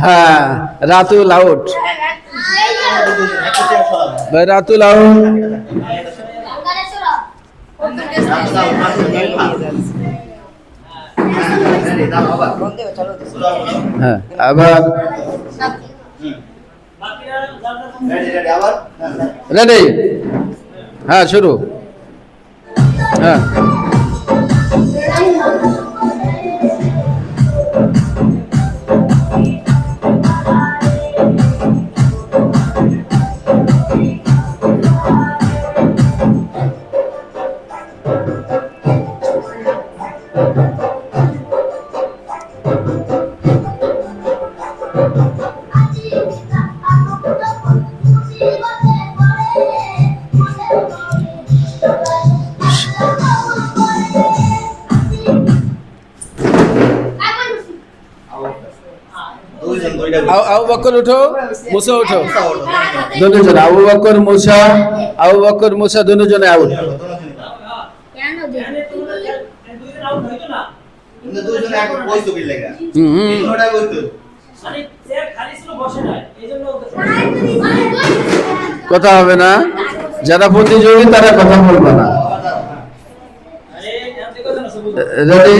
হ্যাঁ, Ratul out, Ratul out. হ্যাঁ, আবার রেডি। হ্যাঁ, শুরু। হ্যাঁ, আবু বকর উঠো, মুসা উঠো, দুজন। আবু বকর মুসা, আবু বকর মুসা দুজনে আউট। কথা হবে না, যারা প্রতিযোগী তারা কথা বলবে না। রেডি?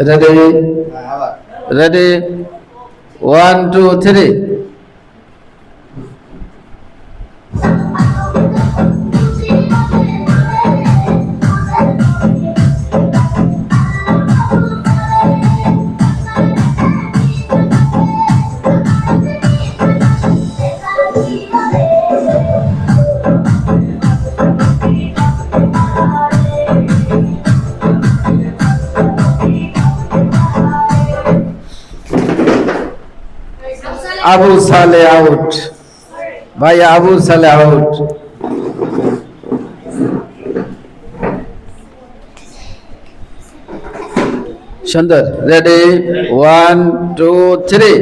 রেডি? রেডি? 1 2 3। আবু সালে আউট, ভাই আবু সালে আউট। সুন্দর। রেডি? 1 2 3।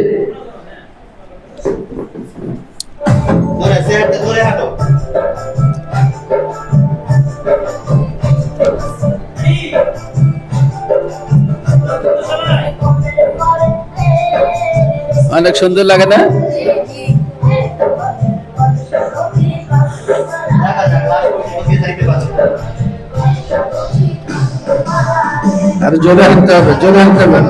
অনেক সুন্দর লাগে না? আর জোরে হাঁটতে হবে, জোরে হাঁটতে হবে।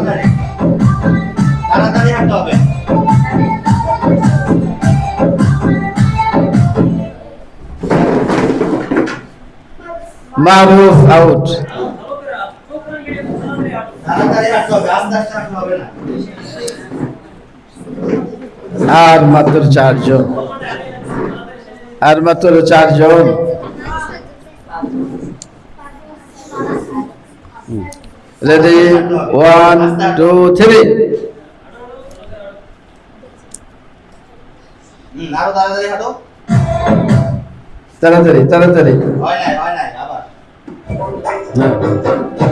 মারুফ আউট। আর মাত্র 4 জন, আর মাত্র 4 জন। রেডি? 1 2 3। তাড়াতাড়ি তাড়াতাড়ি।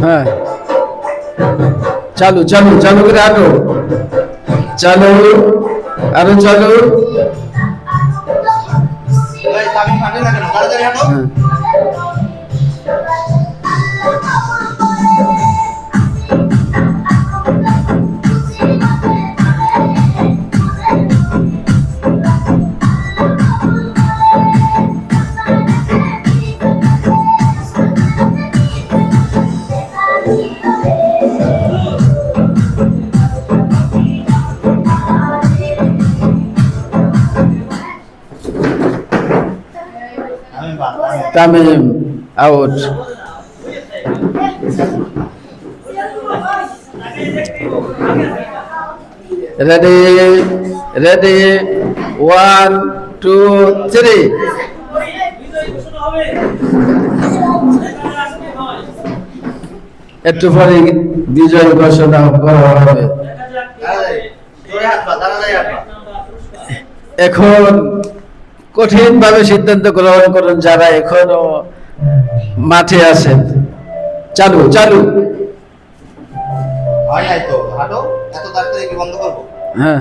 হ্যাঁ, চালু চালু চালু করে হাঁটো, চালু, আরো চালু। তামিম আউট। রেডি রেডি 1 2 3 একটু পরে বিজয় ঘোষণা করা হবে। এখন কঠিন ভাবে সিদ্ধান্ত গ্রহণ করুন যারা এখনো মাঠে আছেন। চালু চালু। হ্যাঁ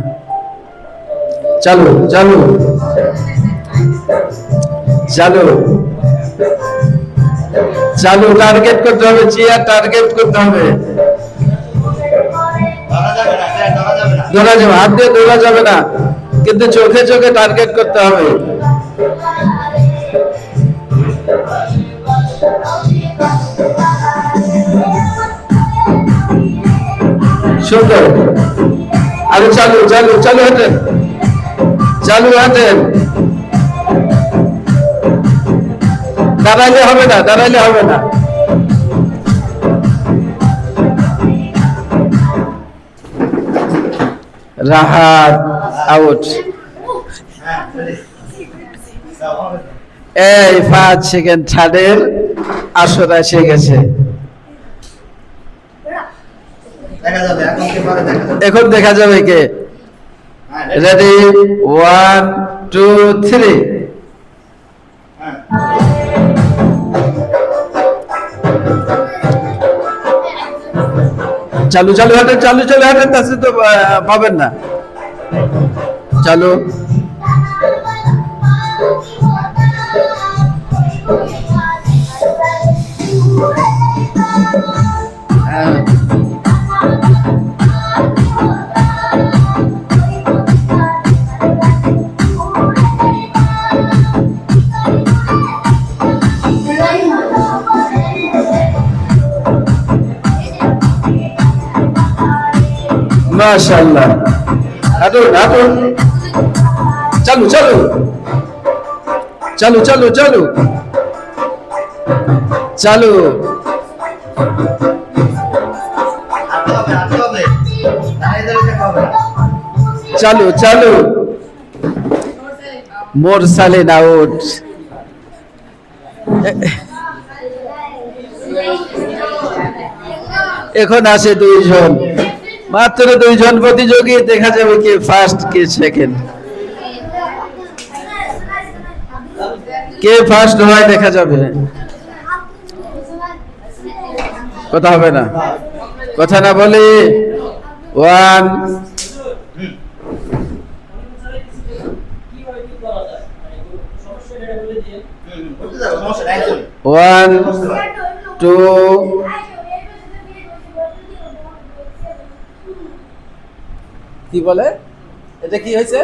চালু চালু চালু চালু। টার্গেট করতে হবে, চেয়ার টার্গেট করতে হবে। ধরা যাবে, হাত দিয়ে ধরা যাবে না, কিন্তু চোখে চোখে টার্গেট করতে হবে। সুন্দর। আরে চালু চালু চালু হাঁটেন, চালু হাঁটেন। দাঁড়াইলে হবে না, দাঁড়াইলে হবে না। রাহাত আউট। এই 5 সেকেন্ড ছাড়ের আসর এসে গেছে। এখন দেখা যাবে কে। রেডি 1 2 3 চালু চালু হাঁটেন, চালু চালু হাঁটেন, তাতে তো পাবেন না। চালু। মাশাআল্লাহ। হাঁটুন হাঁটুন। চালু চালু চালু চালু চালু চালু। চালু চালু। মোরসালিন আউট। এখন আছে 2 জন, মাত্র 2 জন প্রতিযোগী। দেখা যাবে কে ফার্স্ট কে সেকেন্ড, কে ফার্স্ট হয় দেখা যাবে। কথা হবে না, কথা না বলে 1 1 2 কি বলে, এটা কি হয়েছে?